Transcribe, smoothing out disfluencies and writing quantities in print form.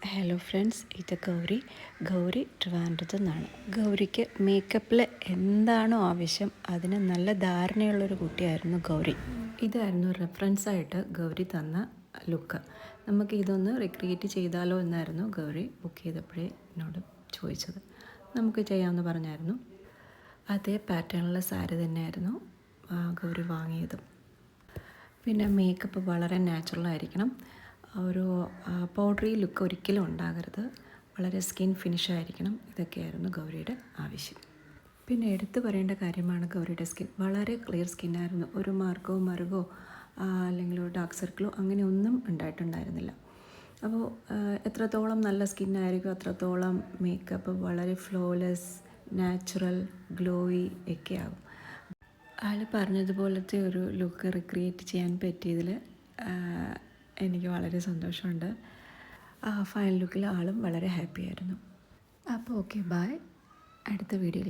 Hello friends, ഇത് ഗൗരി ട്രിവാൻഡ്രത്തു നിന്നാണ്. ഗൗരിക്ക് മേക്കപ്പിൽ എന്താണോ ആവശ്യം അതിന് നല്ല ധാരണയുള്ളൊരു കുട്ടിയായിരുന്നു ഗൗരി. ഇതായിരുന്നു റെഫറൻസായിട്ട് ഗൗരി തന്ന ലുക്ക്. നമുക്ക് ഇതൊന്ന് റിക്രിയേറ്റ് ചെയ്താലോ എന്നായിരുന്നു ഗൗരി ബുക്ക് ചെയ്തപ്പോഴേ എന്നോട് ചോദിച്ചത്. നമുക്ക് ചെയ്യാമെന്ന് പറഞ്ഞായിരുന്നു. അതേ പാറ്റേണിലുള്ള സാരി തന്നെയായിരുന്നു ഗൗരി വാങ്ങിയതും. പിന്നെ മേക്കപ്പ് വളരെ നാച്ചുറലായിരിക്കണം. ഒരു പൗഡറി ലുക്ക് ഒരിക്കലും ഉണ്ടാകരുത്. വളരെ സ്കിൻ ഫിനിഷ് ആയിരിക്കണം. ഇതൊക്കെയായിരുന്നു ഗൗരിയുടെ ആവശ്യം. പിന്നെ എടുത്തു പറയേണ്ട കാര്യമാണ് ഗൗരിയുടെ സ്കിൻ. വളരെ ക്ലിയർ സ്കിന്നായിരുന്നു. ഒരു മാർക്കോ മറുകോ അല്ലെങ്കിൽ ഒരു ഡാർക്ക് സർക്കിളോ അങ്ങനെ ഒന്നും ഉണ്ടായിട്ടുണ്ടായിരുന്നില്ല. അപ്പോൾ എത്രത്തോളം നല്ല സ്കിന്നായിരിക്കും അത്രത്തോളം മേക്കപ്പ് വളരെ ഫ്ലോലെസ്, നാച്ചുറൽ, ഗ്ലോയി ഒക്കെ ആകും. ആൾ പറഞ്ഞതുപോലത്തെ ഒരു ലുക്ക് റിക്രിയേറ്റ് ചെയ്യാൻ പറ്റിയതിൽ എനിക്ക് വളരെ സന്തോഷമുണ്ട്. ഫൈനൽ ലുക്കിൽ ആളും വളരെ ഹാപ്പി ആയിരുന്നു. അപ്പോൾ ഓക്കെ, ബൈ. അടുത്ത വീഡിയോയിൽ